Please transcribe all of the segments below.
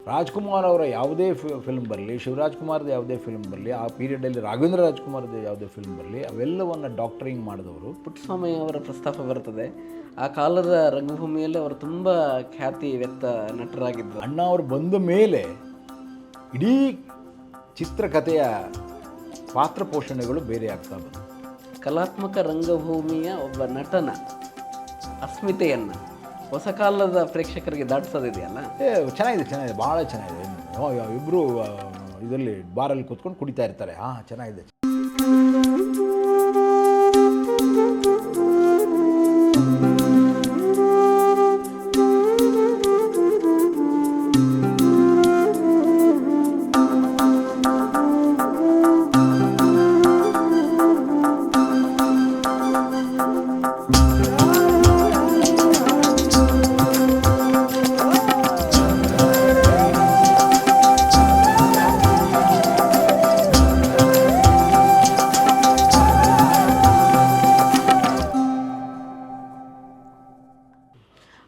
ರಾಜ್ಕುಮಾರ್ ಅವರ ಯಾವುದೇ ಫಿಲ್ಮ್ ಬರಲಿ, ಶಿವರಾಜ್ ಕುಮಾರ್ದು ಯಾವುದೇ ಫಿಲ್ಮ್ ಬರಲಿ, ಆ ಪೀರಿಯಡಲ್ಲಿ ರಾಘವೇಂದ್ರ ರಾಜ್ಕುಮಾರ್ದು ಯಾವುದೇ ಫಿಲ್ಮ್ ಬರಲಿ, ಅವೆಲ್ಲವನ್ನು ಡಾಕ್ಟರಿಂಗ್ ಮಾಡಿದವರು. ಪುಟ್ಟಸ್ವಾಮಿ ಅವರ ಪ್ರಸ್ತಾಪ ಬರ್ತದೆ. ಆ ಕಾಲದ ರಂಗಭೂಮಿಯಲ್ಲಿ ಅವರು ತುಂಬ ಖ್ಯಾತಿ ವ್ಯಕ್ತ ನಟರಾಗಿದ್ದರು. ಅಣ್ಣ ಅವರು ಬಂದ ಮೇಲೆ ಇಡೀ ಚಿತ್ರಕಥೆಯ ಪಾತ್ರ ಪೋಷಣೆಗಳು ಬೇರೆ ಆಗ್ತಾ ಬಂತು. ಕಲಾತ್ಮಕ ರಂಗಭೂಮಿಯ ಒಬ್ಬ ನಟನ ಅಸ್ಮಿತೆಯನ್ನು ಹೊಸ ಕಾಲದ ಪ್ರೇಕ್ಷಕರಿಗೆ ದಾಟಿಸೋದಿದೆಯಲ್ಲ, ಚೆನ್ನಾಗಿದೆ, ಭಾಳ ಚೆನ್ನಾಗಿದೆ. ಇಬ್ಬರು ಇದರಲ್ಲಿ ಬಾರಲ್ಲಿ ಕೂತ್ಕೊಂಡು ಕುಡಿತಾ ಇರ್ತಾರೆ. ಚೆನ್ನಾಗಿದೆ.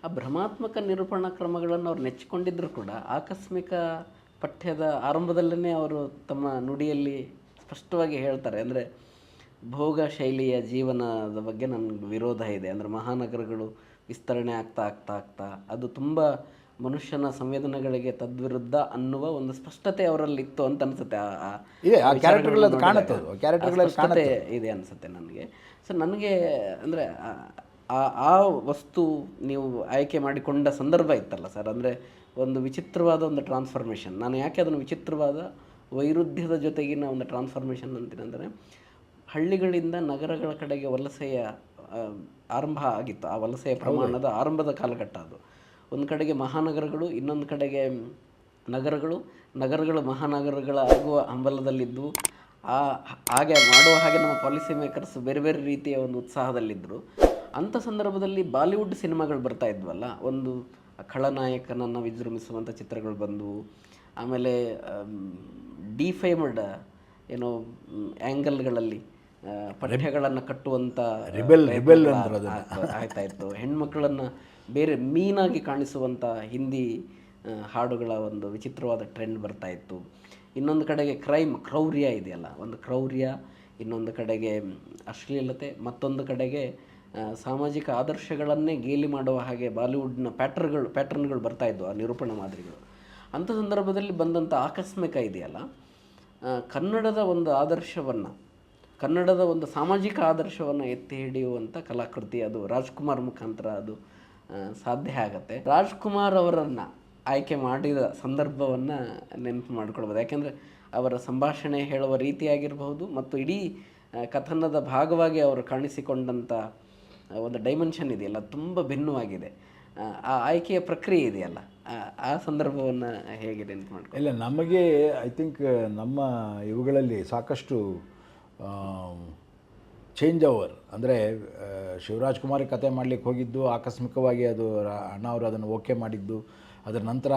ಆ ಭ್ರಮಾತ್ಮಕ ನಿರೂಪಣಾ ಕ್ರಮಗಳನ್ನು ಅವ್ರು ನೆಚ್ಚಿಕೊಂಡಿದ್ದರೂ ಕೂಡ ಆಕಸ್ಮಿಕ ಪಠ್ಯದ ಆರಂಭದಲ್ಲೇ ಅವರು ತಮ್ಮ ನುಡಿಯಲ್ಲಿ ಸ್ಪಷ್ಟವಾಗಿ ಹೇಳ್ತಾರೆ. ಅಂದರೆ ಭೋಗ ಶೈಲಿಯ ಜೀವನದ ಬಗ್ಗೆ ನನಗೆ ವಿರೋಧ ಇದೆ. ಅಂದರೆ ಮಹಾನಗರಗಳು ವಿಸ್ತರಣೆ ಆಗ್ತಾ ಅದು ತುಂಬ ಮನುಷ್ಯನ ಸಂವೇದನೆಗಳಿಗೆ ತದ್ವಿರುದ್ಧ ಅನ್ನುವ ಒಂದು ಸ್ಪಷ್ಟತೆ ಅವರಲ್ಲಿತ್ತು ಅಂತ ಅನಿಸುತ್ತೆ. ಸ್ಪಷ್ಟತೆ ಇದೆ ಅನಿಸುತ್ತೆ ನನಗೆ. ಸೊ ನನಗೆ ಅಂದರೆ ಆ ವಸ್ತು ನೀವು ಆಯ್ಕೆ ಮಾಡಿಕೊಂಡ ಸಂದರ್ಭ ಇತ್ತಲ್ಲ ಸರ್, ಅಂದರೆ ಒಂದು ವಿಚಿತ್ರವಾದ ಒಂದು ಟ್ರಾನ್ಸ್ಫಾರ್ಮೇಷನ್. ನಾನು ಯಾಕೆ ಅದನ್ನು ವಿಚಿತ್ರವಾದ ವೈರುಧ್ಯದ ಜೊತೆಗಿನ ಒಂದು ಟ್ರಾನ್ಸ್ಫಾರ್ಮೇಷನ್ ಅಂತೀನಿ ಅಂದರೆ, ಹಳ್ಳಿಗಳಿಂದ ನಗರಗಳ ಕಡೆಗೆ ವಲಸೆಯ ಆರಂಭ ಆಗಿತ್ತು. ಆ ವಲಸೆಯ ಪ್ರಮಾಣದ ಆರಂಭದ ಕಾಲಘಟ್ಟ ಅದು. ಒಂದು ಕಡೆಗೆ ಮಹಾನಗರಗಳು, ಇನ್ನೊಂದು ಕಡೆಗೆ ನಗರಗಳು ಮಹಾನಗರಗಳ ಆಗುವ ಹಂಬಲದಲ್ಲಿದ್ದು, ಹಾಗೆ ಮಾಡುವ ಹಾಗೆ ನಮ್ಮ ಪಾಲಿಸಿ ಮೇಕರ್ಸ್ ಬೇರೆ ಬೇರೆ ರೀತಿಯ ಒಂದು ಉತ್ಸಾಹದಲ್ಲಿದ್ದರು. ಅಂಥ ಸಂದರ್ಭದಲ್ಲಿ ಬಾಲಿವುಡ್ ಸಿನಿಮಾಗಳು ಬರ್ತಾ ಇದ್ವಲ್ಲ, ಒಂದು ಖಳನಾಯಕನನ್ನು ವಿಜೃಂಭಿಸುವಂಥ ಚಿತ್ರಗಳು ಬಂದವು. ಆಮೇಲೆ ಡಿಫೇಮಡ್ ಆ್ಯಂಗಲ್ಗಳಲ್ಲಿ ಪಠ್ಯಗಳನ್ನು ಕಟ್ಟುವಂಥ ಆಯ್ತಾಯಿತ್ತು. ಹೆಣ್ಮಕ್ಳನ್ನು ಬೇರೆ ಮೀನಾಗಿ ಕಾಣಿಸುವಂಥ ಹಿಂದಿ ಹಾಡುಗಳ ಒಂದು ವಿಚಿತ್ರವಾದ ಟ್ರೆಂಡ್ ಬರ್ತಾಯಿತ್ತು. ಇನ್ನೊಂದು ಕಡೆಗೆ ಕ್ರೌರ್ಯ ಇದೆಯಲ್ಲ, ಒಂದು ಕ್ರೌರ್ಯ, ಇನ್ನೊಂದು ಕಡೆಗೆ ಅಶ್ಲೀಲತೆ, ಮತ್ತೊಂದು ಕಡೆಗೆ ಸಾಮಾಜಿಕ ಆದರ್ಶಗಳನ್ನೇ ಗೇಲಿ ಮಾಡುವ ಹಾಗೆ ಬಾಲಿವುಡ್ನ ಪ್ಯಾಟರ್ನ್ಗಳು ಬರ್ತಾಯಿದ್ವು, ಆ ನಿರೂಪಣಾ ಮಾದರಿಗಳು. ಅಂಥ ಸಂದರ್ಭದಲ್ಲಿ ಬಂದಂಥ ಆಕಸ್ಮಿಕ ಇದೆಯಲ್ಲ, ಕನ್ನಡದ ಒಂದು ಆದರ್ಶವನ್ನು, ಕನ್ನಡದ ಒಂದು ಸಾಮಾಜಿಕ ಆದರ್ಶವನ್ನು ಎತ್ತಿ ಹಿಡಿಯುವಂಥ ಕಲಾಕೃತಿ ಅದು ರಾಜ್ಕುಮಾರ್ ಮುಖಾಂತರ ಅದು ಸಾಧ್ಯ ಆಗತ್ತೆ. ರಾಜ್ಕುಮಾರ್ ಅವರನ್ನು ಆಯ್ಕೆ ಮಾಡಿದ ಸಂದರ್ಭವನ್ನು ನೆನಪು ಮಾಡ್ಕೊಳ್ಬೋದು. ಯಾಕೆಂದರೆ ಅವರ ಸಂಭಾಷಣೆ ಹೇಳುವ ರೀತಿಯಾಗಿರಬಹುದು ಮತ್ತು ಇಡೀ ಕಥನದ ಭಾಗವಾಗಿ ಅವರು ಕಾಣಿಸಿಕೊಂಡಂಥ ಒಂದು ಡೈಮೆನ್ಷನ್ ಇದೆಯಲ್ಲ, ತುಂಬ ಭಿನ್ನವಾಗಿದೆ. ಆ ಆಯ್ಕೆಯ ಪ್ರಕ್ರಿಯೆ ಇದೆಯಲ್ಲ, ಆ ಸಂದರ್ಭವನ್ನು ಹೇಗೆ ನೆನಪು ಮಾಡ್ಕೊಂಡು? ಇಲ್ಲ, ನಮಗೆ ಐ ಥಿಂಕ್ ನಮ್ಮ ಇವುಗಳಲ್ಲಿ ಸಾಕಷ್ಟು ಚೇಂಜ್ ಓವರ್. ಅಂದರೆ ಶಿವರಾಜ್ ಕುಮಾರ್ ಕತೆ ಮಾಡಲಿಕ್ಕೆ ಹೋಗಿದ್ದು, ಆಕಸ್ಮಿಕವಾಗಿ ಅದು ಅಣ್ಣ ಅವರು ಅದನ್ನು ಓಕೆ ಮಾಡಿದ್ದು. ಅದರ ನಂತರ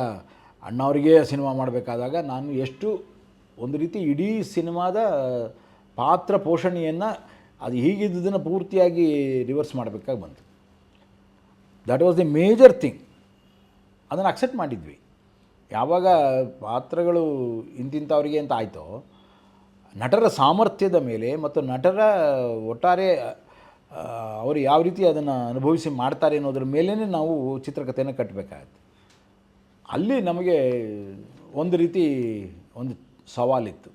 ಅಣ್ಣವರಿಗೆ ಸಿನಿಮಾ ಮಾಡಬೇಕಾದಾಗ ನಾನು ಎಷ್ಟು ಒಂದು ರೀತಿ ಇಡೀ ಸಿನಿಮಾದ ಪಾತ್ರ ಪೋಷಣೆಯನ್ನು ಅದು ಹೀಗಿದ್ದನ್ನು ಪೂರ್ತಿಯಾಗಿ ರಿವರ್ಸ್ ಮಾಡಬೇಕಾಗಿ ಬಂತು. That was the major thing. ಅದನ್ನು ಅಕ್ಸೆಪ್ಟ್ ಮಾಡಿದ್ವಿ. ಯಾವಾಗ ಪಾತ್ರಗಳು ಇಂತಿಂಥವ್ರಿಗೆ ಅಂತ ಆಯಿತೋ, ನಟರ ಸಾಮರ್ಥ್ಯದ ಮೇಲೆ ಮತ್ತು ನಟರ ಒಟ್ಟಾರೆ ಅವರು ಯಾವ ರೀತಿ ಅದನ್ನು ಅನುಭವಿಸಿ ಮಾಡ್ತಾರೆ ಅನ್ನೋದ್ರ ಮೇಲೇ ನಾವು ಚಿತ್ರಕಥೆಯನ್ನು ಕಟ್ಟಬೇಕಾಗತ್ತೆ. ಅಲ್ಲಿ ನಮಗೆ ಒಂದು ರೀತಿ ಒಂದು ಸವಾಲಿತ್ತು.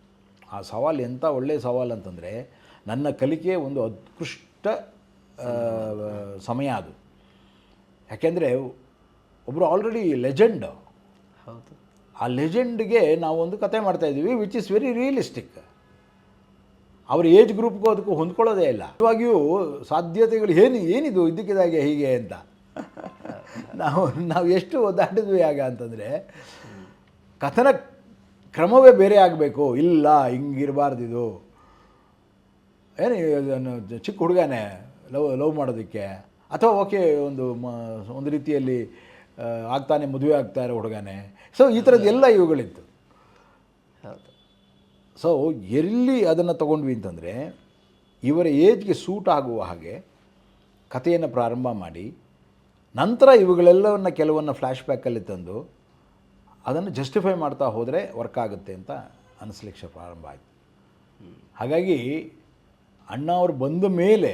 ಆ ಸವಾಲು ಎಂಥ ಒಳ್ಳೆಯ ಸವಾಲು ಅಂತಂದರೆ, ನನ್ನ ಕಲಿಕೆ ಒಂದು ಉತ್ಕೃಷ್ಟ ಸಮಯ ಅದು. ಯಾಕೆಂದರೆ ಒಬ್ಬರು ಆಲ್ರೆಡಿ ಲೆಜೆಂಡ್. ಹೌದು, ಆ ಲೆಜೆಂಡ್ಗೆ ನಾವು ಒಂದು ಕತೆ ಮಾಡ್ತಾಯಿದ್ದೀವಿ ವಿಚ್ ಇಸ್ ವೆರಿ ರಿಯಲಿಸ್ಟಿಕ್. ಅವ್ರ ಏಜ್ ಗ್ರೂಪ್ಗೂ ಅದಕ್ಕೂ ಹೊಂದ್ಕೊಳ್ಳೋದೇ ಇಲ್ಲ. ಇವಾಗಿಯೂ ಸಾಧ್ಯತೆಗಳು ಏನಿದು ಇದ್ದಕ್ಕಿದ್ದಾಗೆ ಹೀಗೆ ಅಂತ ನಾವು ಎಷ್ಟು ಒದ್ದಾಡಿದ್ವಿ ಆಗ ಅಂತಂದರೆ, ಕಥನ ಕ್ರಮವೇ ಬೇರೆ ಆಗಬೇಕು. ಇಲ್ಲ, ಹಿಂಗಿರಬಾರ್ದಿದು. ಚಿಕ್ಕ ಹುಡುಗನೇ ಲವ್ ಮಾಡೋದಕ್ಕೆ, ಅಥವಾ ಓಕೆ ಒಂದು ರೀತಿಯಲ್ಲಿ ಆಗ್ತಾನೆ ಮದುವೆ ಆಗ್ತಾ ಇರೋ ಹುಡುಗನೇ. ಸೊ ಈ ಥರದ್ದೆಲ್ಲ ಇವುಗಳಿತ್ತು. ಸೊ ಎಲ್ಲಿ ಅದನ್ನು ತೊಗೊಂಡ್ವಿ ಅಂತಂದರೆ, ಇವರ ಏಜ್ಗೆ ಸೂಟ್ ಆಗುವ ಹಾಗೆ ಕಥೆಯನ್ನು ಪ್ರಾರಂಭ ಮಾಡಿ, ನಂತರ ಇವುಗಳೆಲ್ಲವನ್ನು ಕೆಲವನ್ನು ಫ್ಲ್ಯಾಶ್ ಬ್ಯಾಕಲ್ಲಿ ತಂದು ಅದನ್ನು ಜಸ್ಟಿಫೈ ಮಾಡ್ತಾ ಹೋದರೆ ವರ್ಕ್ ಆಗುತ್ತೆ ಅಂತ ಅನಿಸ್ಲಿಕ್ಕೆ ಪ್ರಾರಂಭ ಆಯಿತು. ಹಾಗಾಗಿ ಅಣ್ಣ ಅವರು ಬಂದ ಮೇಲೆ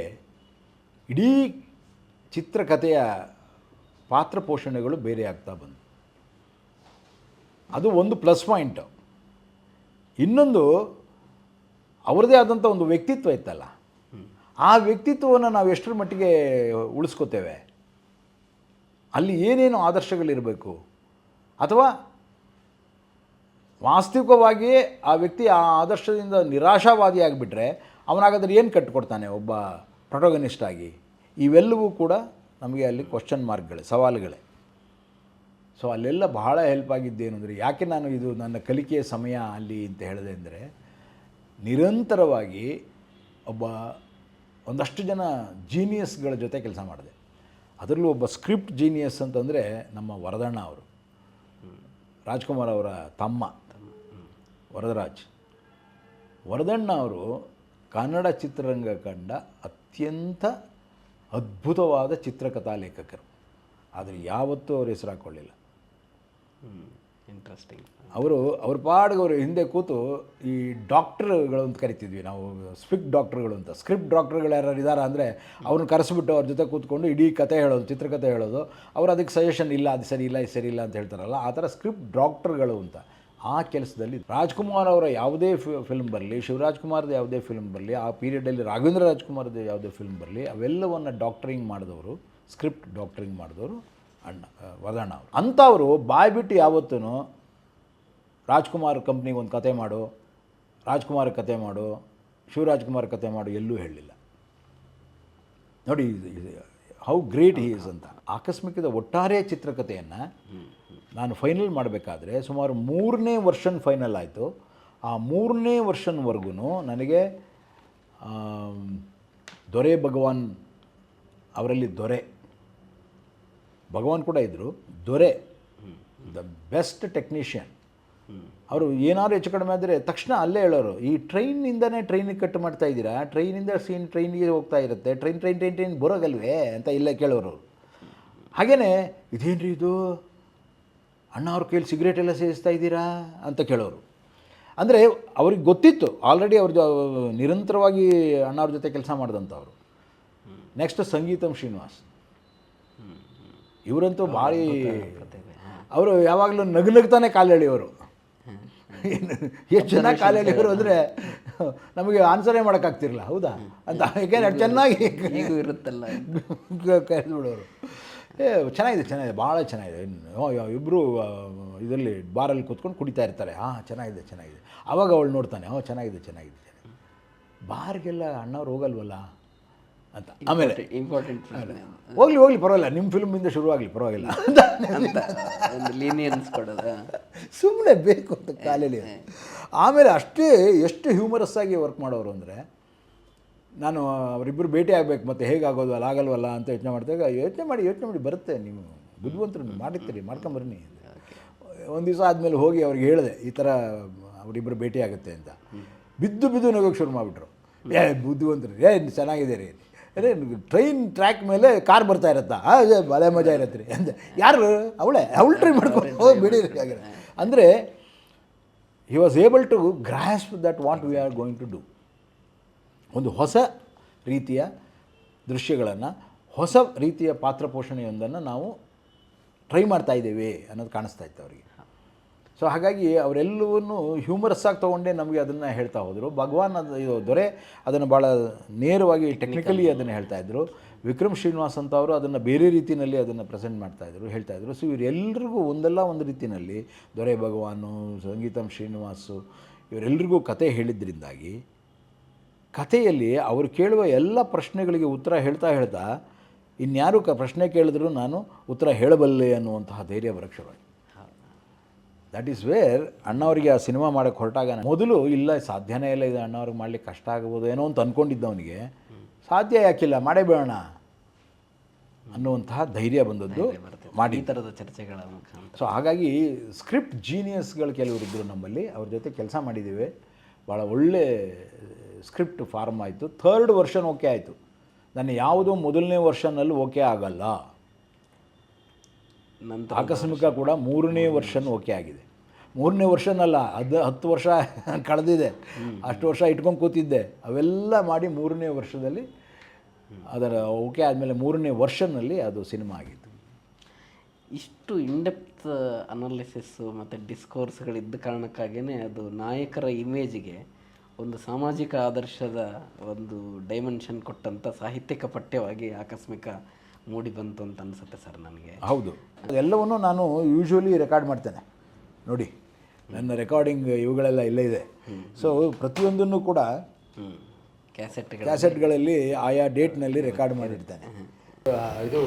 ಇಡೀ ಚಿತ್ರಕಥೆಯ ಪಾತ್ರ ಪೋಷಣೆಗಳು ಬೇರೆ ಆಗ್ತಾ ಬಂತು. ಅದು ಒಂದು ಪ್ಲಸ್ ಪಾಯಿಂಟು. ಇನ್ನೊಂದು ಅವ್ರದ್ದೇ ಆದಂಥ ಒಂದು ವ್ಯಕ್ತಿತ್ವ ಇತ್ತಲ್ಲ, ಆ ವ್ಯಕ್ತಿತ್ವವನ್ನು ನಾವು ಎಷ್ಟರ ಮಟ್ಟಿಗೆ ಉಳಿಸ್ಕೋತೇವೆ, ಅಲ್ಲಿ ಏನೇನು ಆದರ್ಶಗಳಿರಬೇಕು, ಅಥವಾ ವಾಸ್ತವಿಕವಾಗಿಯೇ ಆ ವ್ಯಕ್ತಿ ಆ ಆದರ್ಶದಿಂದ ನಿರಾಶಾವಾದಿ ಆಗಿಬಿಟ್ರೆ ಅವನಾಗಾದ್ರೆ ಏನು ಕಟ್ಟಿಕೊಡ್ತಾನೆ ಒಬ್ಬ ಪ್ರೊಟೋಗನಿಸ್ಟ್ ಆಗಿ? ಇವೆಲ್ಲವೂ ಕೂಡ ನಮಗೆ ಅಲ್ಲಿ ಕ್ವಶನ್ ಮಾರ್ಕ್ಗಳೇ, ಸವಾಲುಗಳೇ. ಸೊ ಅಲ್ಲೆಲ್ಲ ಬಹಳ ಹೆಲ್ಪ್ ಆಗಿದ್ದೇನು ಅಂದರೆ, ಯಾಕೆ ನಾನು ಇದು ನನ್ನ ಕಲಿಕೆಯ ಸಮಯ ಅಲ್ಲಿ ಅಂತ ಹೇಳಿದೆ ಅಂದರೆ, ನಿರಂತರವಾಗಿ ಒಂದಷ್ಟು ಜನ ಜೀನಿಯಸ್ಗಳ ಜೊತೆ ಕೆಲಸ ಮಾಡಿದೆ. ಅದರಲ್ಲೂ ಒಬ್ಬ ಸ್ಕ್ರಿಪ್ಟ್ ಜೀನಿಯಸ್ ಅಂತಂದರೆ ನಮ್ಮ ವರದಣ್ಣ ಅವರು, ರಾಜ್ಕುಮಾರ್ ಅವರ ತಮ್ಮ ವರದರಾಜ್. ವರದಣ್ಣ ಅವರು ಕನ್ನಡ ಚಿತ್ರರಂಗ ಕಂಡ ಅತ್ಯಂತ ಅದ್ಭುತವಾದ ಚಿತ್ರಕಥಾ ಲೇಖಕರು. ಆದರೆ ಯಾವತ್ತೂ ಅವರು ಹೆಸರು ಹಾಕ್ಕೊಳ್ಳಿಲ್ಲ. ಇಂಟ್ರೆಸ್ಟಿಂಗ್. ಅವ್ರ ಪಾಡಿಗೆ ಅವರು ಹಿಂದೆ ಕೂತು ಈ ಡಾಕ್ಟ್ರುಗಳು ಅಂತ ಕರಿತಿದ್ವಿ ನಾವು, ಡಾಕ್ಟ್ರುಗಳು ಅಂತ. ಸ್ಕ್ರಿಪ್ಟ್ ಡಾಕ್ಟ್ರುಗಳು ಯಾರು ಇದ್ದಾರೆ ಅಂದರೆ ಅವ್ರನ್ನ ಕರೆಸಿಬಿಟ್ಟು ಅವ್ರ ಜೊತೆ ಕೂತ್ಕೊಂಡು ಇಡೀ ಕತೆ ಹೇಳೋದು, ಚಿತ್ರಕಥೆ ಹೇಳೋದು. ಅವರು ಅದಕ್ಕೆ ಸಜೆಷನ್ ಇಲ್ಲ, ಅದು ಸರಿ ಇಲ್ಲ, ಇದು ಸರಿ ಇಲ್ಲ ಅಂತ ಹೇಳ್ತಾರಲ್ಲ, ಆ ಥರ ಸ್ಕ್ರಿಪ್ಟ್ ಡಾಕ್ಟ್ರುಗಳು ಅಂತ. ಆ ಕೆಲಸದಲ್ಲಿ ರಾಜ್ಕುಮಾರ್ ಅವರ ಯಾವುದೇ ಫಿಲ್ಮ್ ಬರಲಿ, ಶಿವರಾಜ್ ಕುಮಾರ್ದು ಯಾವುದೇ ಫಿಲ್ಮ್ ಬರಲಿ, ಆ ಪೀರಿಯಡಲ್ಲಿ ರಾಘವೇಂದ್ರ ರಾಜ್ಕುಮಾರ್ದು ಯಾವುದೇ ಫಿಲ್ಮ್ ಬರಲಿ, ಅವೆಲ್ಲವನ್ನು ಡಾಕ್ಟ್ರಿಂಗ್ ಮಾಡಿದವರು, ಸ್ಕ್ರಿಪ್ಟ್ ಡಾಕ್ಟ್ರಿಂಗ್ ಮಾಡಿದವರು ವರದಣ್ಣ ಅವರು. ಅಂಥವರು ಬಾಯ್ಬಿಟ್ಟು ಯಾವತ್ತೂ ರಾಜ್ಕುಮಾರ್ ಕಂಪ್ನಿಗೆ ಒಂದು ಕತೆ ಮಾಡು, ರಾಜ್ಕುಮಾರ್ ಕತೆ ಮಾಡು, ಶಿವರಾಜ್ ಕುಮಾರ್ ಕತೆ ಮಾಡು ಎಲ್ಲೂ ಹೇಳಲಿಲ್ಲ. ನೋಡಿ ಹೌ ಗ್ರೇಟ್ ಹಿ ಈಸ್ ಅಂತ. ಆಕಸ್ಮಿಕದ ಒಟ್ಟಾರೆ ಚಿತ್ರಕಥೆಯನ್ನು ನಾನು ಫೈನಲ್ ಮಾಡಬೇಕಾದ್ರೆ ಸುಮಾರು 3ನೇ ವರ್ಷನ್ ಫೈನಲ್ ಆಯಿತು. ಆ 3ನೇ ವರ್ಷನ್ವರೆಗೂ ನನಗೆ ದೊರೆ ಭಗವಾನ್ ಅವರಲ್ಲಿ ಭಗವಾನ್ ಕೂಡ ಇದ್ದರು. ದೊರೆ ದ ಬೆಸ್ಟ್ ಟೆಕ್ನಿಷಿಯನ್. ಅವರು ಏನಾದ್ರು ಹೆಚ್ಚು ಕಡಿಮೆ ಆದರೆ ತಕ್ಷಣ ಅಲ್ಲೇ ಹೇಳೋರು, ಈ ಟ್ರೈನಿಂದನೇ ಟ್ರೈನಿಗೆ ಕಟ್ ಮಾಡ್ತಾ ಇದ್ದೀರಾ, ಟ್ರೈನಿಂದ ಟ್ರೈನಿಗೆ ಹೋಗ್ತಾ ಇರುತ್ತೆ, ಟ್ರೈನ್ ಬರೋಗಲ್ವೇ ಅಂತ ಇಲ್ಲೇ ಕೇಳೋರು. ಹಾಗೆಯೇ ಇದೇನು ರೀ ಇದು, ಅಣ್ಣ ಅವ್ರ ಕೈಯಲ್ಲಿ ಸಿಗರೇಟ್ ಎಲ್ಲ ಸೇವಿಸ್ತಾ ಇದ್ದೀರಾ ಅಂತ ಕೇಳೋರು. ಅಂದರೆ ಅವ್ರಿಗೆ ಗೊತ್ತಿತ್ತು ಆಲ್ರೆಡಿ, ಅವ್ರದ್ದು ನಿರಂತರವಾಗಿ ಅಣ್ಣವ್ರ ಜೊತೆ ಕೆಲಸ ಮಾಡಿದಂಥವ್ರು. ನೆಕ್ಸ್ಟ್ ಸಂಗೀತಂ ಶ್ರೀನಿವಾಸ್, ಇವರಂತೂ ಭಾರಿ, ಅವರು ಯಾವಾಗಲೂ ನಗ್ತಾನೆ ಕಾಲು ಎಳೆಯೋರು. ಎಷ್ಟು ಚೆನ್ನಾಗಿ ಕಾಲು ಎಳೆಯೋರು ಅಂದರೆ ನಮಗೆ ಆನ್ಸರೇ ಮಾಡೋಕ್ಕಾಗ್ತಿರಲಿಲ್ಲ, ಹೌದಾ ಅಂತ. ಯಾಕೆಂದರೆ ಚೆನ್ನಾಗಿ ಇರುತ್ತಲ್ಲ ಕರೆದುಬಿಡೋರು. ಚೆನ್ನಾಗಿದೆ, ಭಾಳ ಚೆನ್ನಾಗಿದೆ. ಇಬ್ಬರು ಇದರಲ್ಲಿ ಬಾರಲ್ಲಿ ಕೂತ್ಕೊಂಡು ಕುಡಿತಾ ಇರ್ತಾರೆ. ಚೆನ್ನಾಗಿದೆ. ಆವಾಗ ಅವಳು ನೋಡ್ತಾನೆ, ಚೆನ್ನಾಗಿದೆ. ಬಾರ್ಗೆಲ್ಲ ಅಣ್ಣವ್ರು ಹೋಗಲ್ವಲ್ಲ ಅಂತ. ಆಮೇಲೆ ಇಂಪಾರ್ಟೆಂಟ್, ಹೋಗ್ಲಿ ಪರವಾಗಿಲ್ಲ, ನಿಮ್ಮ ಫಿಲ್ಮಿಂದ ಶುರುವಾಗಲಿ ಪರವಾಗಿಲ್ಲ ಅಂತ ಲೀನಿಯನ್ಸ್ ಕೊಡೋದು ಸುಮ್ಮನೆ ಬೇಕು ಅಂತ ಕಾಲೇಲಿ. ಆಮೇಲೆ ಅಷ್ಟೇ ಎಷ್ಟು ಹ್ಯೂಮರಸ್ ಆಗಿ ವರ್ಕ್ ಮಾಡೋರು ಅಂದರೆ, ನಾನು ಅವರಿಬ್ಬರು ಭೇಟಿ ಆಗಬೇಕು, ಮತ್ತು ಹೇಗಾಗೋದು ಅಲ್ಲ ಆಗಲ್ವಲ್ಲ ಅಂತ ಯೋಚನೆ ಮಾಡಿದಾಗ, ಯೋಚನೆ ಮಾಡಿ ಬರುತ್ತೆ, ನೀವು ಬುದ್ಧಿವಂತರು ಮಾಡ್ಕೊಂಬರ್ನಿ. ಒಂದು ದಿವಸ ಆದಮೇಲೆ ಹೋಗಿ ಅವ್ರಿಗೆ ಹೇಳಿದೆ, ಈ ಥರ ಅವರಿಬ್ಬರು ಭೇಟಿ ಆಗುತ್ತೆ ಅಂತ. ಬಿದ್ದು ನಗೋಕ್ಕೆ ಶುರು ಮಾಡಿಬಿಟ್ರು. ಬುದ್ಧಿವಂತರು, ಚೆನ್ನಾಗಿದೆ ರೀ, ಅದೇ ಟ್ರೈನ್ ಟ್ರ್ಯಾಕ್ ಮೇಲೆ ಕಾರ್ ಬರ್ತಾ ಇರತ್ತಾ, ಭಾಳ ಮಜಾ ಇರತ್ತೆ ರೀ ಅಂತ. ಯಾರು ಅವಳು ಟ್ರೈ ಮಾಡ್ಕೊಂಡು ಬಿಡಿ ಆಗಿದೆ. ಅಂದರೆ he was able to grasp that what we are going to do. ಒಂದು ಹೊಸ ರೀತಿಯ ದೃಶ್ಯಗಳನ್ನು, ಹೊಸ ರೀತಿಯ ಪಾತ್ರ ಪೋಷಣೆಯೊಂದನ್ನು ನಾವು ಟ್ರೈ ಮಾಡ್ತಾ ಇದ್ದೇವೆ ಅನ್ನೋದು ಕಾಣಿಸ್ತಾ ಇತ್ತು ಅವರಿಗೆ. ಸೊ ಹಾಗಾಗಿ ಅವರೆಲ್ಲವನ್ನೂ ಹ್ಯೂಮರಸ್ ಆಗಿ ತೊಗೊಂಡೇ ನಮಗೆ ಅದನ್ನು ಹೇಳ್ತಾ ಹೋದರು. ಭಗವಾನ್ ಇದು ದೊರೆ ಅದನ್ನು ಭಾಳ ನೇರವಾಗಿ ಟೆಕ್ನಿಕಲಿ ಅದನ್ನು ಹೇಳ್ತಾಯಿದ್ರು. ವಿಕ್ರಮ್ ಶ್ರೀನಿವಾಸ್ ಅಂತ ಅವರು ಅದನ್ನು ಬೇರೆ ರೀತಿಯಲ್ಲಿ ಅದನ್ನು ಪ್ರೆಸೆಂಟ್ ಹೇಳ್ತಾಯಿದ್ರು. ಸೊ ಇವರೆಲ್ಲರಿಗೂ ಒಂದಲ್ಲ ಒಂದು ರೀತಿಯಲ್ಲಿ ದೊರೆ ಭಗವಾನು, ಸಂಗೀತಂ ಶ್ರೀನಿವಾಸು ಇವರೆಲ್ಲರಿಗೂ ಕತೆ ಹೇಳಿದ್ರಿಂದಾಗಿ ಕಥೆಯಲ್ಲಿ ಅವರು ಕೇಳುವ ಎಲ್ಲ ಪ್ರಶ್ನೆಗಳಿಗೆ ಉತ್ತರ ಹೇಳ್ತಾ ಇನ್ಯಾರು ಪ್ರಶ್ನೆ ಕೇಳಿದ್ರು ನಾನು ಉತ್ತರ ಹೇಳಬಲ್ಲೆ ಅನ್ನುವಂತಹ ಧೈರ್ಯ ಬರೋಕ್ಕೆ ಶುರುವಾಯಿತು. ದಟ್ ಈಸ್ ವೇರ್ ಅಣ್ಣವ್ರಿಗೆ ಆ ಸಿನಿಮಾ ಮಾಡೋಕ್ಕೆ ಹೊರಟಾಗ ಮೊದಲು ಇಲ್ಲ ಸಾಧ್ಯನೇ ಇಲ್ಲ, ಇದು ಅಣ್ಣವ್ರಿಗೆ ಮಾಡಲಿಕ್ಕೆ ಕಷ್ಟ ಆಗ್ಬೋದು ಏನೋ ಅಂತ ಅಂದ್ಕೊಂಡಿದ್ದವನಿಗೆ, ಸಾಧ್ಯ ಯಾಕಿಲ್ಲ ಮಾಡೇ ಬೇಡೋಣ ಅನ್ನುವಂತಹ ಧೈರ್ಯ ಬಂದದ್ದು ಮಾಡಿ ಈ ಥರದ ಚರ್ಚೆಗಳ ಮುಖಾಂತರ. ಸೊ ಹಾಗಾಗಿ ಸ್ಕ್ರಿಪ್ಟ್ ಜೀನಿಯಸ್ಗಳು ಕೆಲವರಿದ್ದರು ನಮ್ಮಲ್ಲಿ, ಅವ್ರ ಜೊತೆ ಕೆಲಸ ಮಾಡಿದ್ದೀವಿ. ಭಾಳ ಒಳ್ಳೆ ಸ್ಕ್ರಿಪ್ಟ್ ಫಾರ್ಮ್ ಆಯಿತು. 3rd ವರ್ಷನ್ ಓಕೆ ಆಯಿತು. ನನ್ನ ಯಾವುದೋ ಮೊದಲನೇ ವರ್ಷನಲ್ಲಿ ಓಕೆ ಆಗಲ್ಲ. ನಂತರ ಆಕಸ್ಮಿಕ ಕೂಡ 3ನೇ ವರ್ಷನ್ ಓಕೆ ಆಗಿದೆ. 3ನೇ ವರ್ಷನಲ್ಲ, ಅದು 10 ವರ್ಷ ಕಳೆದಿದೆ. ಅಷ್ಟು ವರ್ಷ ಇಟ್ಕೊಂಡು ಕೂತಿದ್ದೆ. ಅವೆಲ್ಲ ಮಾಡಿ 3ನೇ ವರ್ಷದಲ್ಲಿ ಅದರ ಓಕೆ ಆದಮೇಲೆ 3ನೇ ವರ್ಷನಲ್ಲಿ ಅದು ಸಿನಿಮಾ ಆಗಿತ್ತು. ಇಷ್ಟು ಇಂಡೆಪ್ತ್ ಅನಾಲಿಸಿಸ್ಸು ಮತ್ತು ಡಿಸ್ಕೋರ್ಸ್ಗಳಿದ್ದ ಕಾರಣಕ್ಕಾಗಿಯೇ ಅದು ನಾಯಕರ ಇಮೇಜಿಗೆ ಒಂದು ಸಾಮಾಜಿಕ ಆದರ್ಶದ ಒಂದು ಡೈಮೆನ್ಷನ್ ಕೊಟ್ಟಂಥ ಸಾಹಿತ್ಯಿಕ ಪಠ್ಯವಾಗಿ ಆಕಸ್ಮಿಕ ಮೂಡಿ ಬಂತು ಅಂತ ಅನಿಸುತ್ತೆ ಸರ್ ನನಗೆ. ಹೌದು, ಎಲ್ಲವನ್ನೂ ನಾನು ಯೂಶ್ವಲಿ ರೆಕಾರ್ಡ್ ಮಾಡ್ತೇನೆ ನೋಡಿ. ನನ್ನ ರೆಕಾರ್ಡಿಂಗ್ ಇವುಗಳೆಲ್ಲ ಇಲ್ಲೇ ಇದೆ. ಸೊ ಪ್ರತಿಯೊಂದನ್ನು ಕೂಡ ಕ್ಯಾಸೆಟ್ಗಳಲ್ಲಿ ಆಯಾ ಡೇಟ್ನಲ್ಲಿ ರೆಕಾರ್ಡ್ ಮಾಡಿರ್ತೇನೆ. ಇದು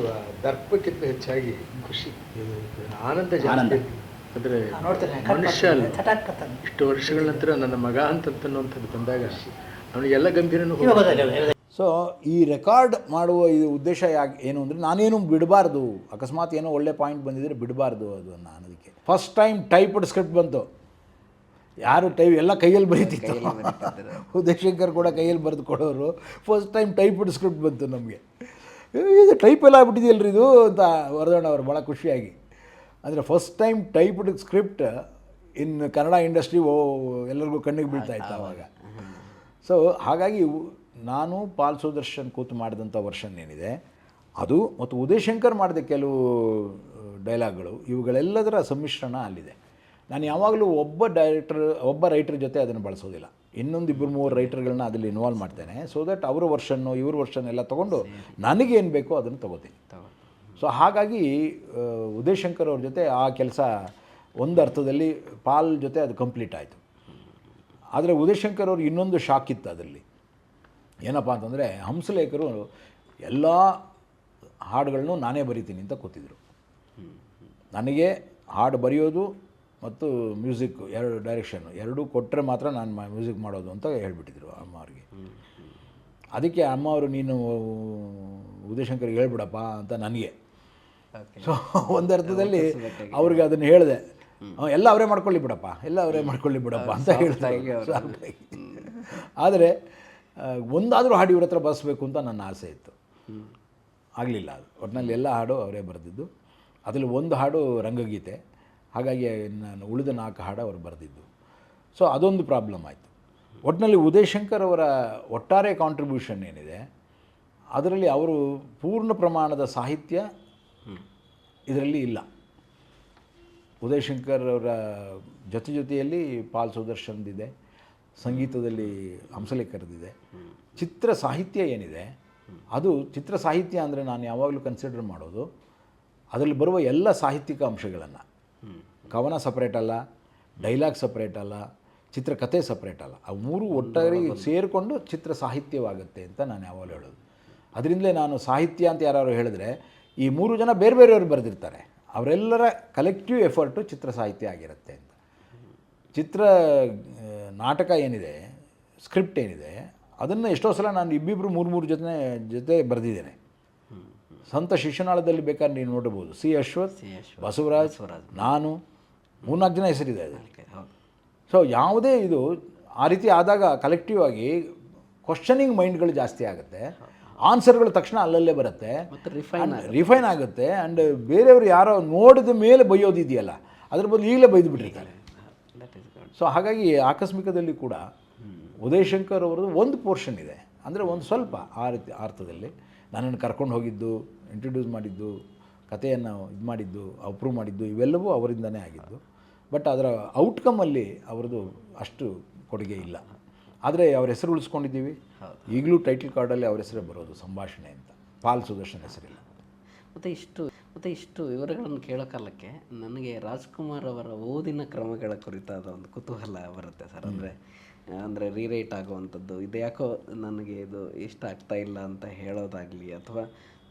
ದರ್ಪಕ್ಕಿಂತ ಹೆಚ್ಚಾಗಿ ಖುಷಿ, ಆನಂದ ಜಾಸ್ತಿ. ಅಂದರೆ ಮನುಷ್ಯ ಇಷ್ಟು ವರ್ಷಗಳ ನಂತರ ನನ್ನ ಮಗ ಅಂತನ್ನುವಂಥದ್ದು ಬಂದಾಗ ಅವನಿಗೆಲ್ಲ ಗಂಭೀರನೂ. ಸೊ ಈ ರೆಕಾರ್ಡ್ ಮಾಡುವ ಇದು ಉದ್ದೇಶ ಏನು ಅಂದರೆ, ನಾನೇನು ಬಿಡಬಾರ್ದು, ಅಕಸ್ಮಾತ್ ಏನೋ ಒಳ್ಳೆ ಪಾಯಿಂಟ್ ಬಂದಿದ್ದರೆ ಬಿಡಬಾರ್ದು ಅದು ಅನ್ನೋದಕ್ಕೆ. ಫಸ್ಟ್ ಟೈಮ್ ಟೈಪ್ಡ್ ಸ್ಕ್ರಿಪ್ಟ್ ಬಂತು. ಯಾರು ಎಲ್ಲ ಕೈಯಲ್ಲಿ ಬರೀತಿತ್ತು. ಉದಯಶಂಕರ್ ಕೂಡ ಕೈಯಲ್ಲಿ ಬರೆದು ಕೊಡೋರು. ಫಸ್ಟ್ ಟೈಮ್ ಟೈಪ್ಡ್ ಸ್ಕ್ರಿಪ್ಟ್ ಬಂತು ನಮಗೆ. ಇದು ಟೈಪ್ ಎಲ್ಲ ಆಗ್ಬಿಟ್ಟಿದೆಯಲ್ರಿ ಇದು ಅಂತ ವರದಣ್ಣ ಅವರು ಭಾಳ ಖುಷಿಯಾಗಿ. ಅಂದರೆ ಫಸ್ಟ್ ಟೈಮ್ ಟೈಪ್ಡ್ ಸ್ಕ್ರಿಪ್ಟ್ ಇನ್ ಕನ್ನಡ ಇಂಡಸ್ಟ್ರಿ ಎಲ್ಲರಿಗೂ ಕಣ್ಣಿಗೆ ಬೀಳ್ತಾ ಇತ್ತು ಆವಾಗ. ಸೊ ಹಾಗಾಗಿ ನಾನು ಪಾಲ್ ಸುದರ್ಶನ್ ಕೂತು ಮಾಡಿದಂಥ ವರ್ಷನ್ ಏನಿದೆ ಅದು, ಮತ್ತು ಉದಯಶಂಕರ್ ಮಾಡಿದ ಕೆಲವು ಡೈಲಾಗ್ಗಳು, ಇವುಗಳೆಲ್ಲದರ ಸಮ್ಮಿಶ್ರಣ ಅಲ್ಲಿದೆ. ನಾನು ಯಾವಾಗಲೂ ಒಬ್ಬ ರೈಟರ್ ಜೊತೆ ಅದನ್ನು ಬಳಸೋದಿಲ್ಲ. ಇನ್ನೊಂದು 2-3 ರೈಟರ್ಗಳನ್ನ ಅದರಲ್ಲಿ ಇನ್ವಾಲ್ವ್ ಮಾಡ್ತೇನೆ. ಸೊ ದಟ್ ಅವರ ವರ್ಷನ್ನು ಇವ್ರ ವರ್ಷನ್ ಎಲ್ಲ ತೊಗೊಂಡು ನನಗೇನು ಬೇಕೋ ಅದನ್ನು ತೊಗೋತೀನಿ. ಸೊ ಹಾಗಾಗಿ ಉದಯಶಂಕರ್ ಅವ್ರ ಜೊತೆ ಆ ಕೆಲಸ ಒಂದು ಅರ್ಥದಲ್ಲಿ ಪಾಲ್ ಜೊತೆ ಅದು ಕಂಪ್ಲೀಟ್ ಆಯಿತು. ಆದರೆ ಉದಯಶಂಕರ್ ಅವ್ರಿಗೆ ಇನ್ನೊಂದು ಶಾಕ್ ಇತ್ತು ಅದರಲ್ಲಿ. ಏನಪ್ಪ ಅಂತಂದರೆ, ಹಂಸಲೇಖರು ಎಲ್ಲ ಹಾಡುಗಳನ್ನು ನಾನೇ ಬರಿತೀನಿ ಅಂತ ಕೂತಿದ್ರು. ನನಗೆ ಹಾಡು ಬರೆಯೋದು ಮತ್ತು ಮ್ಯೂಸಿಕ್ ಡೈರೆಕ್ಷನ್ನು ಎರಡೂ ಕೊಟ್ಟರೆ ಮಾತ್ರ ನಾನು ಮ್ಯೂಸಿಕ್ ಮಾಡೋದು ಅಂತ ಹೇಳ್ಬಿಟ್ಟಿದ್ರು ಅಮ್ಮ ಅವ್ರಿಗೆ. ಅದಕ್ಕೆ ಅಮ್ಮ ಅವರು, ನೀನು ಉದಯಶಂಕರ್ಗೆ ಹೇಳ್ಬಿಡಪ್ಪ ಅಂತ ನನಗೆ. ಸೊ ಒಂದರ್ಥದಲ್ಲಿ ಅವ್ರಿಗೆ ಅದನ್ನು ಹೇಳಿದೆ, ಎಲ್ಲ ಅವರೇ ಮಾಡ್ಕೊಳ್ಳಿ ಬಿಡಪ್ಪ, ಎಲ್ಲ ಅವರೇ ಮಾಡ್ಕೊಳ್ಳಿ ಬಿಡಪ್ಪ ಅಂತ ಹೇಳ್ತಾರೆ. ಆದರೆ ಒಂದಾದರೂ ಹಾಡು ಇವ್ರ ಹತ್ರ ಬರೆಸ್ಬೇಕು ಅಂತ ನನ್ನ ಆಸೆ ಇತ್ತು. ಆಗಲಿಲ್ಲ. ಅದು ಒಟ್ಟಿನಲ್ಲಿ ಎಲ್ಲ ಹಾಡು ಅವರೇ ಬರೆದಿದ್ದು. ಅದರಲ್ಲಿ ಒಂದು ಹಾಡು ರಂಗಗೀತೆ. ಹಾಗಾಗಿ ನಾನು ಉಳಿದ 4 ಹಾಡು ಅವರು ಬರೆದಿದ್ದು. ಸೊ ಅದೊಂದು ಪ್ರಾಬ್ಲಮ್ ಆಯಿತು. ಒಟ್ಟಿನಲ್ಲಿ ಉದಯಶಂಕರ್ ಅವರ ಒಟ್ಟಾರೆ ಕಾಂಟ್ರಿಬ್ಯೂಷನ್ ಏನಿದೆ ಅದರಲ್ಲಿ ಅವರು ಪೂರ್ಣ ಪ್ರಮಾಣದ ಸಾಹಿತ್ಯ ಇದರಲ್ಲಿ ಇಲ್ಲ. ಉದಯಶಂಕರ್ ಅವರ ಜೊತೆಯಲ್ಲಿ ಪಾಲ್ ಸುದರ್ಶನ್ದಿದೆ, ಸಂಗೀತದಲ್ಲಿ ಹಂಸಲೇಖರ್ದಿದೆ. ಚಿತ್ರ ಸಾಹಿತ್ಯ ಏನಿದೆ ಅದು, ಚಿತ್ರ ಸಾಹಿತ್ಯ ಅಂದರೆ ನಾನು ಯಾವಾಗಲೂ ಕನ್ಸಿಡರ್ ಮಾಡೋದು ಅದರಲ್ಲಿ ಬರುವ ಎಲ್ಲ ಸಾಹಿತ್ಯಿಕ ಅಂಶಗಳನ್ನು, ಕವನ ಸಪ್ರೇಟ್ ಅಲ್ಲ, ಡೈಲಾಗ್ ಸಪ್ರೇಟ್ ಅಲ್ಲ, ಚಿತ್ರಕಥೆ ಸಪ್ರೇಟ್ ಅಲ್ಲ, ಅವು 3 ಒಟ್ಟಾಗಿ ಸೇರಿಕೊಂಡು ಚಿತ್ರ ಸಾಹಿತ್ಯವಾಗುತ್ತೆ ಅಂತ ನಾನು ಯಾವಾಗಲೂ ಹೇಳೋದು. ಅದರಿಂದಲೇ ನಾನು ಸಾಹಿತ್ಯ ಅಂತ ಯಾರು ಹೇಳಿದ್ರೆ, ಈ 3 ಜನ ಬೇರೆ ಬೇರೆಯವರು ಬರೆದಿರ್ತಾರೆ, ಅವರೆಲ್ಲರ ಕಲೆಕ್ಟಿವ್ ಎಫರ್ಟು ಚಿತ್ರ ಸಾಹಿತ್ಯ ಆಗಿರುತ್ತೆ ಅಂತ. ಚಿತ್ರ ನಾಟಕ ಏನಿದೆ, ಸ್ಕ್ರಿಪ್ಟ್ ಏನಿದೆ, ಅದನ್ನು ಎಷ್ಟೋ ಸಲ ನಾನು 2-3 ಜೊತೆ ಬರೆದಿದ್ದೇನೆ. ಸಂತ ಶಿಶುನಾಳದಲ್ಲಿ ಬೇಕಾದ್ರೆ ನೀವು ನೋಡ್ಬೋದು, ಸಿ ಅಶ್ವಥ್, ಬಸವರಾಜ್, ನಾನು 3-4 ಜನ ಹೆಸರಿದೆ ಅದರಲ್ಲಿ. ಸೊ ಯಾವುದೇ ಇದು ಆ ರೀತಿ ಆದಾಗ ಕಲೆಕ್ಟಿವ್ ಆಗಿ ಕ್ವಶನಿಂಗ್ ಮೈಂಡ್ಗಳು ಜಾಸ್ತಿ ಆಗುತ್ತೆ, ಆನ್ಸರ್ಗಳು ತಕ್ಷಣ ಅಲ್ಲಲ್ಲೇ ಬರುತ್ತೆ, ರಿಫೈನ್ ಆಗುತ್ತೆ. ಆ್ಯಂಡ್ ಬೇರೆಯವರು ಯಾರೋ ನೋಡಿದ ಮೇಲೆ ಬೈಯೋದಿದೆಯಲ್ಲ, ಅದ್ರ ಬದಲು ಈಗಲೇ ಬೈದು ಬಿಟ್ಟಿರ್ತಾರೆ. ಸೊ ಹಾಗಾಗಿ ಆಕಸ್ಮಿಕದಲ್ಲಿ ಕೂಡ ಉದಯಶಂಕರ್ ಅವರದ್ದು ಒಂದು ಪೋರ್ಷನ್ ಇದೆ. ಅಂದರೆ ಒಂದು ಸ್ವಲ್ಪ ಆ ರೀತಿ ಅರ್ಥದಲ್ಲಿ ನನ್ನನ್ನು ಕರ್ಕೊಂಡು ಹೋಗಿದ್ದು, ಇಂಟ್ರೊಡ್ಯೂಸ್ ಮಾಡಿದ್ದು, ಕಥೆಯನ್ನು ಇದು ಮಾಡಿದ್ದು, ಅಪ್ರೂವ್ ಮಾಡಿದ್ದು, ಇವೆಲ್ಲವೂ ಅವರಿಂದನೇ ಆಗಿದ್ದು. ಬಟ್ ಅದರ ಔಟ್ಕಮಲ್ಲಿ ಅವರದು ಅಷ್ಟು ಕೊಡುಗೆ ಇಲ್ಲ. ಆದರೆ ಅವ್ರ ಹೆಸರು ಉಳಿಸ್ಕೊಂಡಿದ್ದೀವಿ. ಈಗಲೂ ಟೈಟಲ್ ಕಾರ್ಡಲ್ಲಿ ಅವ್ರ ಹೆಸರೇ ಬರೋದು, ಸಂಭಾಷಣೆ ಅಂತ. ಪಾಲ್ ಸುದರ್ಶನ್ ಹೆಸರಿಲ್ಲ. ಮತ್ತು ಇಷ್ಟು ವಿವರಗಳನ್ನು ಕೇಳೋ ಕಾಲಕ್ಕೆ ನನಗೆ ರಾಜ್ಕುಮಾರ್ ಅವರ ಓದಿನ ಕ್ರಮಗಳ ಕುರಿತಾದ ಒಂದು ಕುತೂಹಲ ಬರುತ್ತೆ ಸರ್. ಅಂದರೆ ರೀರೈಟ್ ಆಗುವಂಥದ್ದು, ಇದು ಯಾಕೋ ನನಗೆ ಇದು ಇಷ್ಟ ಆಗ್ತಾ ಇಲ್ಲ ಅಂತ ಹೇಳೋದಾಗಲಿ, ಅಥವಾ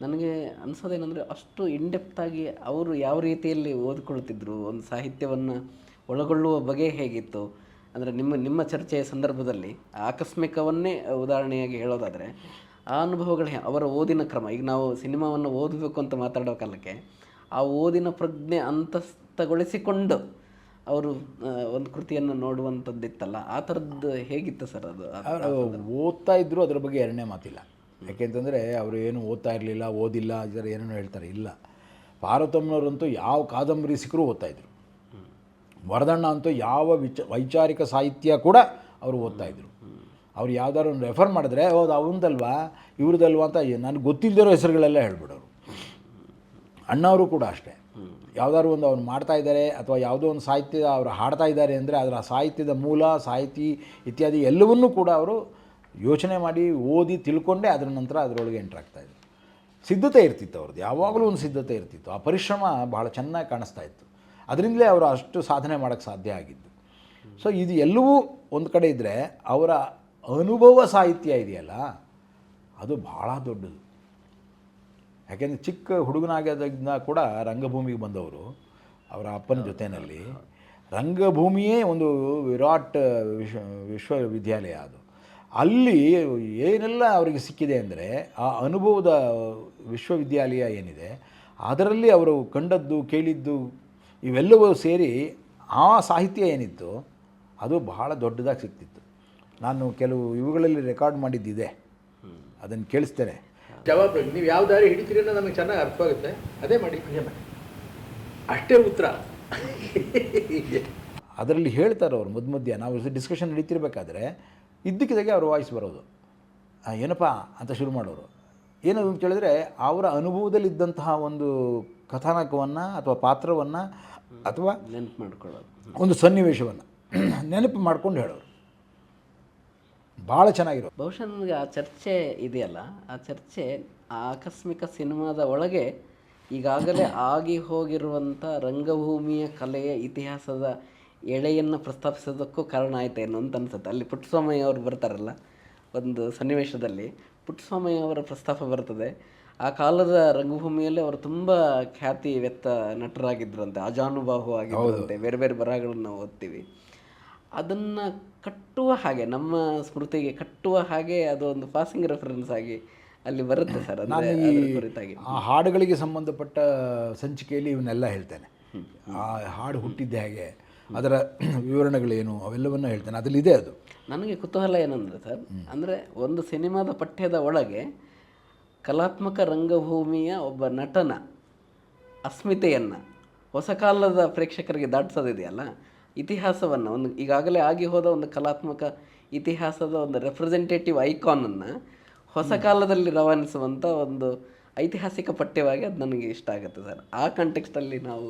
ನನಗೆ ಅನಿಸೋದೇನೆಂದರೆ ಅಷ್ಟು ಇಂಡೆಪ್ತಾಗಿ ಅವರು ಯಾವ ರೀತಿಯಲ್ಲಿ ಓದ್ಕೊಳ್ತಿದ್ರು, ಒಂದು ಸಾಹಿತ್ಯವನ್ನು ಒಳಗೊಳ್ಳುವ ಬಗೆ ಹೇಗಿತ್ತು. ಅಂದರೆ ನಿಮ್ಮ ಚರ್ಚೆಯ ಸಂದರ್ಭದಲ್ಲಿ ಆಕಸ್ಮಿಕವನ್ನೇ ಉದಾಹರಣೆಯಾಗಿ ಹೇಳೋದಾದರೆ ಆ ಅನುಭವಗಳು, ಅವರ ಓದಿನ ಕ್ರಮ, ಈಗ ನಾವು ಸಿನಿಮಾವನ್ನು ಓದಬೇಕು ಅಂತ ಮಾತಾಡೋ ಕಾಲಕ್ಕೆ ಆ ಓದಿನ ಪ್ರಜ್ಞೆ ಅಂತಸ್ಥಗೊಳಿಸಿಕೊಂಡು ಅವರು ಒಂದು ಕೃತಿಯನ್ನು ನೋಡುವಂಥದ್ದಿತ್ತಲ್ಲ, ಆ ಥರದ್ದು ಹೇಗಿತ್ತು ಸರ್ ಅದು? ಓದ್ತಾ ಇದ್ದರು, ಅದರ ಬಗ್ಗೆ ಎರಡನೇ ಮಾತಿಲ್ಲ. ಯಾಕೆಂತಂದರೆ ಅವರು ಏನು ಓದ್ತಾ ಇರಲಿಲ್ಲ, ಓದಿಲ್ಲ, ಇದರ ಏನೇನೋ ಹೇಳ್ತಾರೆ, ಇಲ್ಲ. ಪಾರ್ವತಮ್ಮನವರಂತೂ ಯಾವ ಕಾದಂಬರಿ ಸಿಕ್ಕರೂ ಓದ್ತಾಯಿದ್ರು. ವರದಣ್ಣ ಅಂತೂ ಯಾವ ವೈಚಾರಿಕ ಸಾಹಿತ್ಯ ಕೂಡ ಅವರು ಓದ್ತಾಯಿದ್ರು. ಅವ್ರು ಯಾವ್ದಾದ್ರು ಒಂದು ರೆಫರ್ ಮಾಡಿದ್ರೆ ಹೌದು ಅವನದಲ್ವಾ ಇವ್ರದಲ್ವಾ ಅಂತ ನನಗೆ ಗೊತ್ತಿಲ್ಲದಿರೋ ಹೆಸರುಗಳೆಲ್ಲ ಹೇಳ್ಬಿಡೋರು. ಅಣ್ಣವರು ಕೂಡ ಅಷ್ಟೇ, ಯಾವುದಾದ್ರು ಒಂದು ಅವ್ರು ಮಾಡ್ತಾಯಿದ್ದಾರೆ ಅಥವಾ ಯಾವುದೋ ಒಂದು ಸಾಹಿತ್ಯ ಅವರು ಹಾಡ್ತಾ ಇದ್ದಾರೆ ಅಂದರೆ ಅದರ ಸಾಹಿತ್ಯದ ಮೂಲ, ಸಾಹಿತಿ ಇತ್ಯಾದಿ ಎಲ್ಲವನ್ನೂ ಕೂಡ ಅವರು ಯೋಚನೆ ಮಾಡಿ ಓದಿ ತಿಳ್ಕೊಂಡೇ ಅದರ ನಂತರ ಅದರೊಳಗೆ ಎಂಟ್ರಾಗ್ತಾಯಿದ್ರು. ಸಿದ್ಧತೆ ಇರ್ತಿತ್ತು ಅವ್ರದ್ದು, ಯಾವಾಗಲೂ ಒಂದು ಸಿದ್ಧತೆ ಇರ್ತಿತ್ತು. ಆ ಪರಿಶ್ರಮ ಭಾಳ ಚೆನ್ನಾಗಿ ಕಾಣಿಸ್ತಾ ಇತ್ತು. ಅದರಿಂದಲೇ ಅವರು ಅಷ್ಟು ಸಾಧನೆ ಮಾಡೋಕ್ಕೆ ಸಾಧ್ಯ ಆಗಿದ್ದು. ಸೊ ಇದು ಎಲ್ಲವೂ ಒಂದು ಕಡೆ ಇದ್ದರೆ ಅವರ ಅನುಭವ ಸಾಹಿತ್ಯ ಇದೆಯಲ್ಲ ಅದು ಭಾಳ ದೊಡ್ಡದು. ಯಾಕೆಂದರೆ ಚಿಕ್ಕ ಹುಡುಗನಾಗಿದ್ದಾಗ ಕೂಡ ರಂಗಭೂಮಿಗೆ ಬಂದವರು ಅವರ ಅಪ್ಪನ ಜೊತೆಯಲ್ಲಿ. ರಂಗಭೂಮಿಯೇ ಒಂದು ವಿರಾಟ್ ವಿಶ್ವವಿದ್ಯಾಲಯ ಅದು. ಅಲ್ಲಿ ಏನೆಲ್ಲ ಅವರಿಗೆ ಸಿಕ್ಕಿದೆ ಅಂದರೆ ಆ ಅನುಭವದ ವಿಶ್ವವಿದ್ಯಾಲಯ ಏನಿದೆ ಅದರಲ್ಲಿ ಅವರು ಕಂಡದ್ದು ಕೇಳಿದ್ದು ಇವೆಲ್ಲವೂ ಸೇರಿ ಆ ಸಾಹಿತ್ಯ ಏನಿತ್ತು ಅದು ಬಹಳ ದೊಡ್ಡದಾಗಿ ಸಿಗ್ತಿತ್ತು. ನಾನು ಕೆಲವು ಇವುಗಳಲ್ಲಿ ರೆಕಾರ್ಡ್ ಮಾಡಿದ್ದಿದೆ, ಅದನ್ನು ಕೇಳಿಸ್ತೇನೆ. ಜವಾಬ್ದಾರಿ ನೀವು ಯಾವ ದಾರಿ ಹಿಡಿತೀರಿ ಅನ್ನೋ ನಮಗೆ ಚೆನ್ನಾಗಿ ಅರ್ಥವಾಗುತ್ತೆ. ಅದೇ ಮಾಡಿ, ಅಷ್ಟೇ ಉತ್ತರ. ಅದರಲ್ಲಿ ಹೇಳ್ತಾರೆ ಅವರು ಮಧ್ಯ ನಾವು ಡಿಸ್ಕಷನ್ ನಡೀತಿರ್ಬೇಕಾದ್ರೆ ಇದ್ದಕ್ಕಿದ್ದಾಗೆ ಅವ್ರ ವಾಯ್ಸ್ ಬರೋದು, ಏನಪ್ಪ ಅಂತ ಶುರು ಮಾಡೋರು. ಏನದು ಅಂತ ಕೇಳಿದ್ರೆ ಅವರ ಅನುಭವದಲ್ಲಿದ್ದಂತಹ ಒಂದು ಕಥಾನಕವನ್ನು ಅಥವಾ ಪಾತ್ರವನ್ನು ಅಥವಾ ನೆನಪು ಮಾಡ್ಕೊಳ್ಳೋದು, ಒಂದು ಸನ್ನಿವೇಶವನ್ನು ನೆನಪು ಮಾಡ್ಕೊಂಡು ಹೇಳೋರು. ಭಾಳ ಚೆನ್ನಾಗಿರೋ. ಬಹುಶಃ ನನಗೆ ಆ ಚರ್ಚೆ ಇದೆಯಲ್ಲ, ಆ ಚರ್ಚೆ ಆ ಆಕಸ್ಮಿಕ ಸಿನಿಮಾದ ಒಳಗೆ ಈಗಾಗಲೇ ಆಗಿ ಹೋಗಿರುವಂಥ ರಂಗಭೂಮಿಯ ಕಲೆಯ ಇತಿಹಾಸದ ಎಳೆಯನ್ನು ಪ್ರಸ್ತಾಪಿಸೋದಕ್ಕೂ ಕಾರಣ ಆಯ್ತೇನೋ ಅಂತ ಅನ್ಸುತ್ತೆ. ಅಲ್ಲಿ ಪುಟ್ಟಸ್ವಾಮಯ್ಯ ಅವರು ಬರ್ತಾರಲ್ಲ, ಒಂದು ಸನ್ನಿವೇಶದಲ್ಲಿ ಪುಟ್ಟಸ್ವಾಮಯ್ಯ ಅವರ ಪ್ರಸ್ತಾಪ ಬರ್ತದೆ. ಆ ಕಾಲದ ರಂಗಭೂಮಿಯಲ್ಲಿ ಅವರು ತುಂಬ ಖ್ಯಾತಿ ವೆತ್ತ ನಟರಾಗಿದ್ದರಂತೆ, ಅಜಾನುಬಾಹು ಆಗಿದ್ದರಂತೆ. ಬೇರೆ ಬೇರೆ ಬರಹಗಳನ್ನು ನಾವು ಓದ್ತೀವಿ. ಅದನ್ನು ಕಟ್ಟುವ ಹಾಗೆ, ನಮ್ಮ ಸ್ಮೃತಿಗೆ ಕಟ್ಟುವ ಹಾಗೆ ಅದು ಒಂದು ಪಾಸಿಂಗ್ ರೆಫರೆನ್ಸ್ ಆಗಿ ಅಲ್ಲಿ ಬರುತ್ತೆ ಸರ್. ನಾನು ಆ ಹಾಡುಗಳಿಗೆ ಸಂಬಂಧಪಟ್ಟ ಸಂಚಿಕೆಯಲ್ಲಿ ಇವನ್ನೆಲ್ಲ ಹೇಳ್ತೇನೆ. ಆ ಹಾಡು ಹುಟ್ಟಿದ್ದೆ ಹಾಗೆ, ಅದರ ವಿವರಣೆಗಳೇನು ಅವೆಲ್ಲವನ್ನು ಹೇಳ್ತೇನೆ, ಅದರಲ್ಲಿದೆ ಅದು. ನನಗೆ ಕುತೂಹಲ ಏನಂದರೆ ಸರ್, ಅಂದರೆ ಒಂದು ಸಿನಿಮಾದ ಪಠ್ಯದ ಒಳಗೆ ಕಲಾತ್ಮಕ ರಂಗಭೂಮಿಯ ಒಬ್ಬ ನಟನ ಅಸ್ಮಿತೆಯನ್ನು ಹೊಸ ಕಾಲದ ಪ್ರೇಕ್ಷಕರಿಗೆ ದಾಟಿಸೋದಿದೆಯಲ್ಲ, ಇತಿಹಾಸವನ್ನು ಒಂದು ಈಗಾಗಲೇ ಆಗಿ ಹೋದ ಒಂದು ಕಲಾತ್ಮಕ ಇತಿಹಾಸದ ಒಂದು ರೆಪ್ರೆಸೆಂಟೇಟಿವ್ ಐಕಾನನ್ನು ಹೊಸ ಕಾಲದಲ್ಲಿ ರವಾನಿಸುವಂಥ ಒಂದು ಐತಿಹಾಸಿಕ ಪಠ್ಯವಾಗಿ ಅದು ನನಗೆ ಇಷ್ಟ ಆಗುತ್ತೆ ಸರ್. ಆ ಕಾಂಟೆಕ್ಸ್ಟಲ್ಲಿ ನಾವು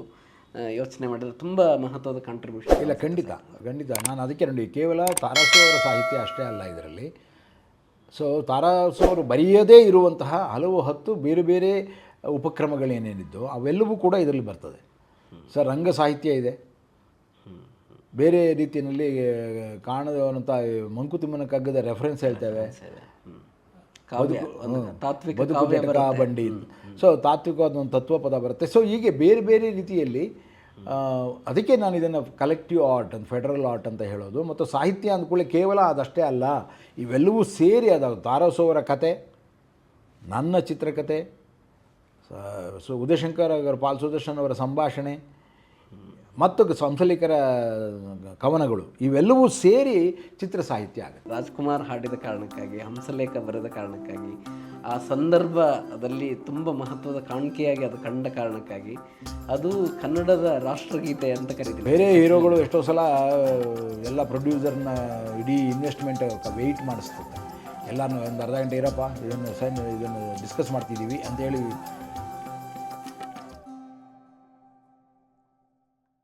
ಯೋಚನೆ ಮಾಡಿದ್ರೆ ತುಂಬ ಮಹತ್ವದ ಕಾಂಟ್ರಿಬ್ಯೂಷನ್. ಇಲ್ಲ, ಖಂಡಿತ ಖಂಡಿತ. ನಾನು ಅದಕ್ಕೆ ನೋಡಿ, ಕೇವಲ ತಾರಾಸು ಅವರ ಸಾಹಿತ್ಯ ಅಷ್ಟೇ ಅಲ್ಲ ಇದರಲ್ಲಿ. ಸೊ ತಾರಾಸು ಅವರು ಬರೆಯದೇ ಇರುವಂತಹ ಹಲವು 10 ಬೇರೆ ಬೇರೆ ಉಪಕ್ರಮಗಳೇನೇನಿದ್ದು ಅವೆಲ್ಲವೂ ಕೂಡ ಇದರಲ್ಲಿ ಬರ್ತದೆ ಸರ್. ರಂಗ ಸಾಹಿತ್ಯ ಇದೆ, ಬೇರೆ ರೀತಿಯಲ್ಲಿ ಕಾಣದಂಥ ಮಂಕುತಿಮ್ಮನ ಕಗ್ಗದ ರೆಫರೆನ್ಸ್ ಹೇಳ್ತೇವೆ, ಬದುಕು ಜಟಕ ಬಂಡಿ. ಸೊ ತಾತ್ವಿಕವಾದ ಒಂದು ತತ್ವಪದ ಬರುತ್ತೆ. ಸೊ ಹೀಗೆ ಬೇರೆ ಬೇರೆ ರೀತಿಯಲ್ಲಿ. ಅದಕ್ಕೆ ನಾನು ಇದನ್ನು ಕಲೆಕ್ಟಿವ್ ಆರ್ಟ್ ಅಂತ, ಫೆಡರಲ್ ಆರ್ಟ್ ಅಂತ ಹೇಳೋದು. ಮತ್ತು ಸಾಹಿತ್ಯ ಅಂದ್ಕೊಳ್ಳಿ ಕೇವಲ ಅದಷ್ಟೇ ಅಲ್ಲ, ಇವೆಲ್ಲವೂ ಸೇರಿ ಅದಾವೆ. ತಾರಾಸು ಅವರ ಕತೆ, ನನ್ನ ಚಿತ್ರಕಥೆ, ಉದಯಶಂಕರ್ ಅವರ ಪಾಲ್ ಸುದರ್ಶನ್ ಅವರ ಸಂಭಾಷಣೆ ಮತ್ತು ಸಂಸಲಿಕರ ಕವನಗಳು, ಇವೆಲ್ಲವೂ ಸೇರಿ ಚಿತ್ರ ಸಾಹಿತ್ಯ ಆಗುತ್ತೆ. ರಾಜ್ಕುಮಾರ್ ಹಾಡಿದ ಕಾರಣಕ್ಕಾಗಿ, ಹಂಸಲೇಖ ಬರೆದ ಕಾರಣಕ್ಕಾಗಿ, ಆ ಸಂದರ್ಭದಲ್ಲಿ ತುಂಬ ಮಹತ್ವದ ಕಾಣಿಕೆಯಾಗಿ ಅದು ಕಂಡ ಕಾರಣಕ್ಕಾಗಿ ಅದು ಕನ್ನಡದ ರಾಷ್ಟ್ರಗೀತೆ ಅಂತ ಕರೀತೀವಿ. ಬೇರೆ ಹೀರೋಗಳು ಎಷ್ಟೋ ಸಲ ಎಲ್ಲ ಪ್ರೊಡ್ಯೂಸರ್ನ ಇಡೀ ಇನ್ವೆಸ್ಟ್ಮೆಂಟ್ ವೆಯ್ಟ್ ಮಾಡಿಸ್ತದೆ. ಎಲ್ಲನೂ ಒಂದು ಅರ್ಧ ಗಂಟೆ ಇರಪ್ಪ, ಇದನ್ನು ಡಿಸ್ಕಸ್ ಮಾಡ್ತಿದ್ದೀವಿ ಅಂತೇಳಿ